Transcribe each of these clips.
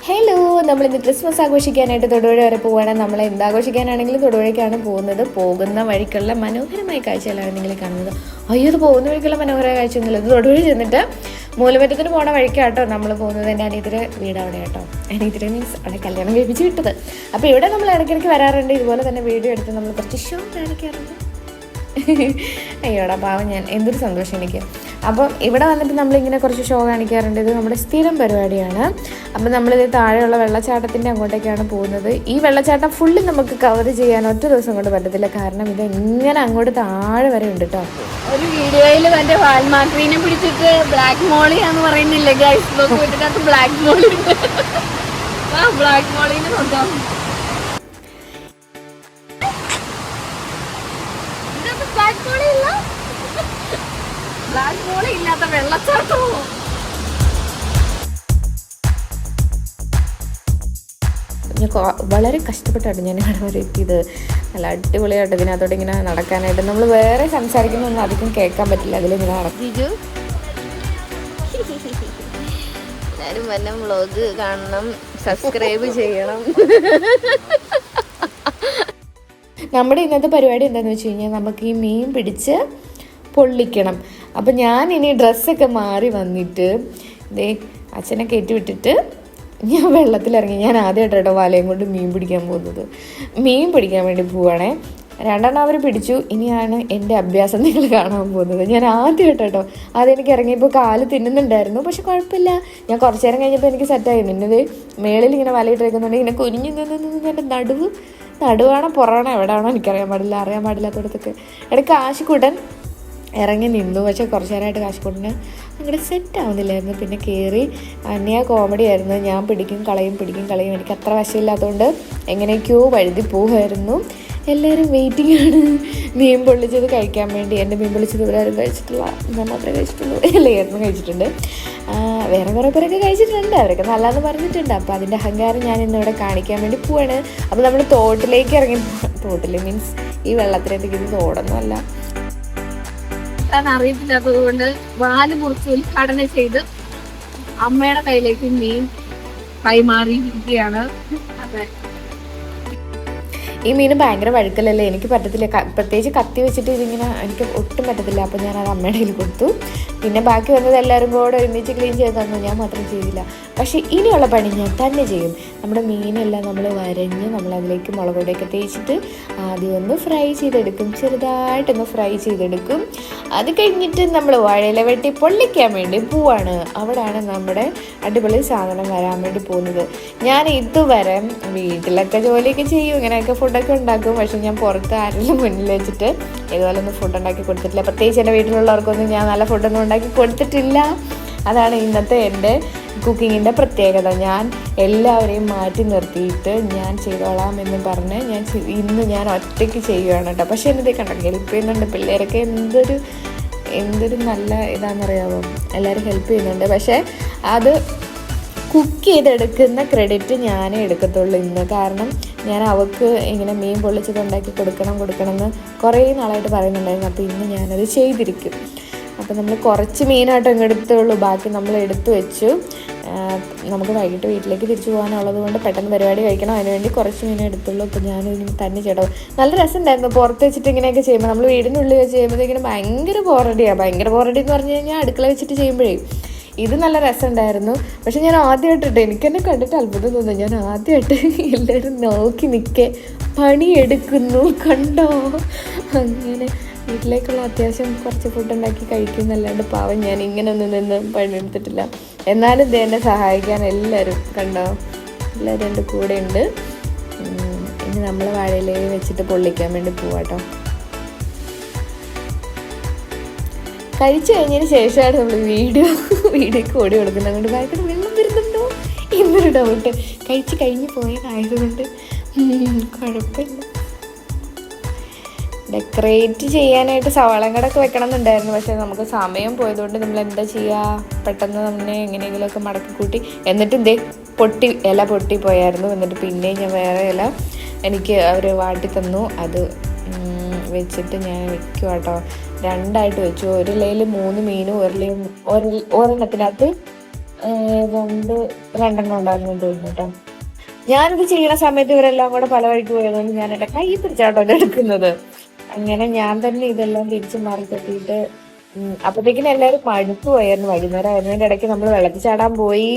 Hello, നമ്മളിന്ന് Christmas ആഘോഷിക്കാനായിട്ട് Thodupuzha വരെ പോവുകയാണ്. നമ്മൾ എന്താഘോഷിക്കാനാണെങ്കിലും തൊടുപുഴയ്ക്കാണ് പോകുന്നത്. പോകുന്ന വഴിക്കുള്ള മനോഹരമായ കാഴ്ചകളാണ് നിങ്ങൾ കാണുന്നത്. അയ്യോ, ഇത് പോകുന്ന വഴിക്കുള്ള മനോഹരമായ കാഴ്ചയൊന്നുമില്ല. ഇത് തൊടുപുഴ ചെന്നിട്ട് മൂലമറ്റത്തിന് പോണ വഴിക്കാട്ടോ നമ്മൾ പോകുന്നത്. എൻ്റെ അനിയത്തിൻ്റെ വീട് അവിടെ കേട്ടോ. അനിയത്തിൻ്റെ മീൻസ് അവിടെ കല്യാണം കഴിപ്പിച്ച് വിട്ടത്. അപ്പോൾ ഇവിടെ നമ്മൾ ഇടയ്ക്കിടയ്ക്ക് വരാറുണ്ട്. ഇതുപോലെ തന്നെ വീഡിയോ എടുത്ത് നമ്മൾ കുറച്ച് ഷോ കാണിക്കാറുണ്ട്. അയ്യോടാ പാവം, ഞാൻ എന്തൊരു സന്തോഷം എനിക്ക്. അപ്പം ഇവിടെ വന്നിട്ട് നമ്മളിങ്ങനെ കുറച്ച് ഷോ കാണിക്കാറുണ്ട്. ഇത് നമ്മുടെ സ്ഥിരം പരിപാടിയാണ്. അപ്പം നമ്മളിത് താഴെയുള്ള വെള്ളച്ചാട്ടത്തിൻ്റെ അങ്ങോട്ടേക്കാണ് പോകുന്നത്. ഈ വെള്ളച്ചാട്ടം ഫുള്ള് നമുക്ക് കവർ ചെയ്യാൻ ഒറ്റ ദിവസം കൊണ്ട് പറ്റത്തില്ല. കാരണം ഇത് എങ്ങനെ അങ്ങോട്ട് താഴെ വരെ ഉണ്ട് കേട്ടോ. ഒരു വീഡിയോയിൽ മറ്റേ വാൽമാക്രീനെ പിടിച്ചിട്ട് ബ്ലാക്ക് മോളിയാന്ന് പറയുന്നില്ലേ ഗൈസ്? വീട്ടിനകത്ത് ബ്ലാക്ക് മോളി ഉണ്ട്. ആ ബ്ലാക്ക് മോളിനെ നോക്കാം. ബ്ലാക്ക് മോളി ഇല്ലാത്ത വെള്ളച്ചാട്ടമോ? ഞാൻ വളരെ കഷ്ടപ്പെട്ടാണ് ഞാൻ ഇവിടെ വരെ എത്തിയത്. നല്ല അടിപൊളിയായിട്ട് ഇതിനകത്തോടെ ഇങ്ങനെ നടക്കാനായിട്ട്. നമ്മൾ വേറെ സംസാരിക്കുന്നൊന്നും അധികം കേൾക്കാൻ പറ്റില്ല. അതിലിങ്ങനെ നടക്കും. എല്ലാവരും വല്ല വ്ളോഗ് കാണണം, സബ്സ്ക്രൈബ് ചെയ്യണം. നമ്മുടെ ഇന്നത്തെ പരിപാടി എന്താണെന്ന് വെച്ച് കഴിഞ്ഞാൽ നമുക്ക് ഈ മീൻ പിടിച്ച് പൊള്ളിക്കണം. അപ്പം ഞാൻ ഇനി ഡ്രസ്സൊക്കെ മാറി വന്നിട്ട് ഇതേ അച്ഛനെ കയറ്റി വിട്ടിട്ട് ഞാൻ വെള്ളത്തിലിറങ്ങി. ഞാൻ ആദ്യമായിട്ടോ വലയും കൊണ്ട് മീൻ പിടിക്കാൻ പോകുന്നത്. മീൻ പിടിക്കാൻ വേണ്ടി പോവുകയാണേ. രണ്ടെണ്ണം അവർ പിടിച്ചു. ഇനിയാണ് എൻ്റെ അഭ്യാസം നിങ്ങൾ കാണാൻ പോകുന്നത്. ഞാൻ ആദ്യമായിട്ടോ. ആദ്യം എനിക്ക് ഇറങ്ങിയപ്പോൾ കാല് തിന്നുന്നുണ്ടായിരുന്നു. പക്ഷെ കുഴപ്പമില്ല, ഞാൻ കുറച്ച് നേരം കഴിഞ്ഞപ്പോൾ എനിക്ക് സെറ്റായി. നിന്നത് മേളിൽ ഇങ്ങനെ വലയിട്ടിരിക്കുന്നുണ്ട്. ഇങ്ങനെ കുനിഞ്ഞു നിന്ന് എൻ്റെ നടുവാണോ പുറമാണോ എവിടെയാണോ എനിക്കറിയാൻ പാടില്ല. അറിയാൻ പാടില്ലാത്തടത്തൊക്കെ ഇടയ്ക്ക് കാശിക്കൂട്ടൻ ഇറങ്ങി നിന്നു. പക്ഷേ കുറച്ച് നേരമായിട്ട് കാശിക്കൂട്ടന് അങ്ങോട്ട് സെറ്റ് ആവുന്നില്ലായിരുന്നു. പിന്നെ കയറി അന്യ കോമഡി ആയിരുന്നു. ഞാൻ പിടിക്കും കളയും എനിക്ക് അത്ര വശമില്ലാത്തതുകൊണ്ട് എങ്ങനെയൊക്കെയോ വഴുതി പോകുമായിരുന്നു. എല്ലാവരും വെയിറ്റിംഗ് ആണ് മീൻ പൊള്ളിച്ചത് കഴിക്കാൻ വേണ്ടി. എൻ്റെ മീൻ പൊള്ളിച്ചത് ഇവരാരും കഴിച്ചിട്ടില്ല, ഞാൻ മാത്രമേ കഴിച്ചിട്ടുള്ളൂ. എല്ലാവരും കഴിച്ചിട്ടുണ്ട്. വേറെ കുറേ പേരൊക്കെ കഴിച്ചിട്ടുണ്ട്. അവരൊക്കെ നല്ലതെന്ന് പറഞ്ഞിട്ടുണ്ട്. അപ്പോൾ അതിൻ്റെ അഹങ്കാരം ഞാൻ ഇന്നിവിടെ കാണിക്കാൻ വേണ്ടി പോവാണ്. അപ്പോൾ നമ്മൾ തോട്ടിലേക്ക് ഇറങ്ങി. തോട്ടിൽ മീൻസ് ഈ വെള്ളത്തിലേക്ക്. ഇത് തോടൊന്നും അല്ല. അറിയത്തില്ലാത്തത് കൊണ്ട് വാല് മുറിച്ച് ഉദ്ഘാടനം ചെയ്ത് അമ്മയുടെ കയ്യിലേക്ക് മീൻ കൈമാറിയിരിക്കുകയാണ്. അതെ, ഈ മീൻ ഭയങ്കര വഴുക്കലല്ലേ, എനിക്ക് പറ്റത്തില്ല. പ്രത്യേകിച്ച് കത്തി വെച്ചിട്ട് ഇതിങ്ങനെ എനിക്ക് ഒട്ടും പറ്റത്തില്ല. അപ്പോൾ ഞാൻ അത് അമ്മയുടെ കയ്യിൽ കൊടുത്തു. പിന്നെ ബാക്കി വന്നത് എല്ലാവരും കൂടെ ഒരുമിച്ച് ക്ലീൻ ചെയ്ത് തന്നു. ഞാൻ മാത്രം ചെയ്തില്ല. പക്ഷേ ഇനിയുള്ള പണി ഞാൻ തന്നെ ചെയ്യും. നമ്മുടെ മീനെല്ലാം നമ്മൾ വരഞ്ഞ് നമ്മളതിലേക്ക് മുളക് പൊടിയൊക്കെ തേച്ചിട്ട് ആദ്യം ഒന്ന് ഫ്രൈ ചെയ്തെടുക്കും. ചെറുതായിട്ടൊന്ന് ഫ്രൈ ചെയ്തെടുക്കും. അത് കഴിഞ്ഞിട്ട് നമ്മൾ വാഴയില വെട്ടി പൊള്ളിക്കാൻ വേണ്ടി പോവാണ്. അവിടെയാണ് നമ്മുടെ അടിപൊളി സാധനം വരാൻ വേണ്ടി പോകുന്നത്. ഞാൻ ഇതുവരെ വീട്ടിലൊക്കെ ജോലിയൊക്കെ ചെയ്യും, ഇങ്ങനെയൊക്കെ ഫുഡൊക്കെ ഉണ്ടാക്കും. പക്ഷെ ഞാൻ പുറത്ത് ആരെങ്കിലും മുന്നിൽ വെച്ചിട്ട് ഇതുപോലെ ഒന്നും ഫുഡ് ഉണ്ടാക്കി കൊടുത്തിട്ടില്ല. പ്രത്യേകിച്ച് എൻ്റെ വീട്ടിലുള്ളവർക്കൊന്നും ഞാൻ നല്ല ഫുഡൊന്നും ഉണ്ടാക്കി കൊടുത്തിട്ടില്ല. അതാണ് ഇന്നത്തെ എൻ്റെ കുക്കിങ്ങിൻ്റെ പ്രത്യേകത. ഞാൻ എല്ലാവരെയും മാറ്റി നിർത്തിയിട്ട് ഞാൻ ചെയ്തോളാം എന്ന് പറഞ്ഞ് ഇന്ന് ഞാൻ ഒറ്റയ്ക്ക് ചെയ്യുകയാണ് കേട്ടോ. പക്ഷേ എന്നതേ കണ്ടോ, ഹെൽപ്പ് ചെയ്യുന്നുണ്ട് പിള്ളേരൊക്കെ. എന്തൊരു നല്ല ഇതാണെന്നറിയാമോ, എല്ലാവരും ഹെൽപ്പ് ചെയ്യുന്നുണ്ട്. പക്ഷേ അത് കുക്ക് ചെയ്തെടുക്കുന്ന ക്രെഡിറ്റ് ഞാനേ എടുക്കത്തുള്ളൂ ഇന്ന്. കാരണം ഞാൻ അവൾക്ക് ഇങ്ങനെ മീൻ പൊള്ളിച്ചത് ഉണ്ടാക്കി കൊടുക്കണം എന്ന് കുറേ നാളായിട്ട് പറയുന്നുണ്ടായിരുന്നു. അപ്പോൾ ഇന്ന് ഞാനത് ചെയ്തിരിക്കും. അപ്പോൾ നമ്മൾ കുറച്ച് മീനായിട്ട് അങ്ങ് എടുത്തുള്ളൂ. ബാക്കി നമ്മൾ എടുത്തു വെച്ചു. നമുക്ക് വൈകിട്ട് വീട്ടിലേക്ക് തിരിച്ചു പോകാനുള്ളത് കൊണ്ട് പെട്ടെന്ന് പരിപാടി കഴിക്കണം. അതിനുവേണ്ടി കുറച്ച് മീൻ എടുത്തുള്ളൂ. അപ്പോൾ ഞാനിനി തന്നെ ചേട്ടോ. നല്ല രസമുണ്ടായിരുന്നു പുറത്ത് വെച്ചിട്ട് ഇങ്ങനെയൊക്കെ ചെയ്യുമ്പോൾ. നമ്മൾ വീടിനുള്ളിൽ വെച്ച് ചെയ്യുമ്പോഴത്തേക്കിനും ഭയങ്കര ബോറടി എന്ന് പറഞ്ഞു കഴിഞ്ഞാൽ അടുക്കള വെച്ചിട്ട് ചെയ്യുമ്പോഴേ ഇത് നല്ല രസമുണ്ടായിരുന്നു. പക്ഷെ ഞാൻ ആദ്യമായിട്ടിട്ട് എനിക്കെന്നെ കണ്ടിട്ട് അത്ഭുതം തോന്നുന്നു. ഞാൻ ആദ്യമായിട്ട് എല്ലാവരും നോക്കി നിൽക്കെ പണിയെടുക്കുന്നു കണ്ടോ. അങ്ങനെ വീട്ടിലേക്കുള്ള അത്യാവശ്യം കുറച്ച് ഫുഡ് ഉണ്ടാക്കി കഴിക്കുന്നല്ലാണ്ട് പാവം ഞാൻ ഇങ്ങനെ ഒന്നും നിന്ന് പണിയെടുത്തിട്ടില്ല. എന്നാലും ഇത് എന്നെ സഹായിക്കാൻ എല്ലാവരും കണ്ടോ, എല്ലാവരും എൻ്റെ കൂടെ ഉണ്ട്. ഇനി നമ്മൾ വാഴയിലേക്ക് വെച്ചിട്ട് പൊള്ളിക്കാൻ വേണ്ടി പോവാട്ടോ. കഴിച്ചു കഴിഞ്ഞതിന് ശേഷമാണ് നമ്മൾ വീഡിയോക്ക് ഓടി കൊടുക്കുന്നത്. അതുകൊണ്ട് ഭയങ്കര വെള്ളം വരുന്നുണ്ടോ എന്നൊരു ഡൗട്ട്. കഴിച്ച് കഴിഞ്ഞ് പോയതായതുകൊണ്ട് കുഴപ്പമില്ല. ഡെക്കറേറ്റ് ചെയ്യാനായിട്ട് സവാളങ്ങടൊക്കെ വെക്കണം എന്നുണ്ടായിരുന്നു. പക്ഷേ നമുക്ക് സമയം പോയതുകൊണ്ട് നമ്മൾ എന്താ ചെയ്യുക, പെട്ടെന്ന് നമ്മളെ എങ്ങനെയെങ്കിലുമൊക്കെ മടക്കി കൂട്ടി. എന്നിട്ടും ഇല പൊട്ടി പോയായിരുന്നു. എന്നിട്ട് പിന്നെയും ഞാൻ വേറെ ഇല എനിക്ക് അവർ വാട്ടി തന്നു. അത് വെച്ചിട്ട് ഞാൻ വെക്കും കേട്ടോ. രണ്ടായിട്ട് വെച്ചു. ഒരു ഇലയിൽ 3 മീനും ഒരെണ്ണത്തിനകത്ത് രണ്ടെണ്ണം ഉണ്ടായിരുന്നു തോന്നുന്നു കേട്ടോ. ഞാനിത് ചെയ്യണ സമയത്ത് ഇവരെല്ലാം കൂടെ പല വഴിക്ക് പോയതുകൊണ്ട് ഞാൻ എന്റെ കൈ പിടിച്ചാട്ടോ എടുക്കുന്നത്. അങ്ങനെ ഞാൻ തന്നെ ഇതെല്ലാം തിരിച്ച് മാറി കെട്ടിയിട്ട് അപ്പത്തേക്കിനും എല്ലാവരും മടുത്തു പോയായിരുന്നു. വൈകുന്നേരം ആയിരുന്നതിന്റെ ഇടയ്ക്ക് നമ്മൾ വെള്ളത്തിൽ ചാടാൻ പോയി.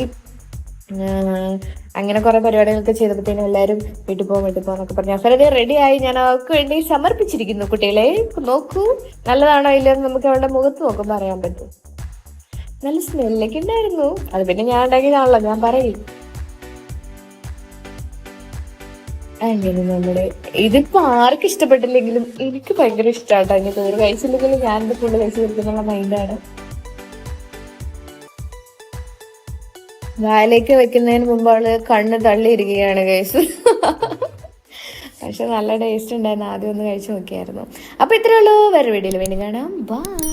അങ്ങനെ കുറെ പരിപാടികളൊക്കെ ചെയ്തപ്പോഴത്തേനും എല്ലാവരും വീട്ടിൽ പോകാന്നൊക്കെ പറഞ്ഞു. അവരത് റെഡി ആയി. ഞാൻ അവർക്ക് വേണ്ടി സമർപ്പിച്ചിരിക്കുന്നു. കുട്ടികളെ നോക്കൂ, നല്ലതാണോ ഇല്ലെന്ന് നമുക്ക് അവരുടെ മുഖത്ത് നോക്കുമ്പോൾ അറിയാൻ പറ്റും. നല്ല സ്മെല്ലൊക്കെ ഉണ്ടായിരുന്നു. അത് പിന്നെ ഞാൻ ഉണ്ടാക്കിയതാണല്ലോ, ഞാൻ പറയും. അങ്ങനെ നമ്മുടെ ഇതിപ്പോ ആർക്കും ഇഷ്ടപ്പെട്ടില്ലെങ്കിലും എനിക്ക് ഭയങ്കര ഇഷ്ടമാട്ടോ. ഇനി ഒരു കഴിച്ചില്ലെങ്കിലും ഞാനിത് ഫുള്ള് കഴിച്ച് കൊടുക്കുന്നുള്ള മൈൻഡാണ്. വായിലേക്ക് വെക്കുന്നതിന് മുമ്പ് അവള് കണ്ണ് തള്ളിയിരിക്കുകയാണ് കഴിച്ച്. പക്ഷെ നല്ല ടേസ്റ്റ് ഉണ്ടായിരുന്നു. ആദ്യം ഒന്ന് കഴിച്ചു നോക്കിയായിരുന്നു. അപ്പൊ ഇത്രേ ഉള്ളൂ. വേറെ വീഡിയോയിൽ വേണ്ടി കാണാം. ബൈ.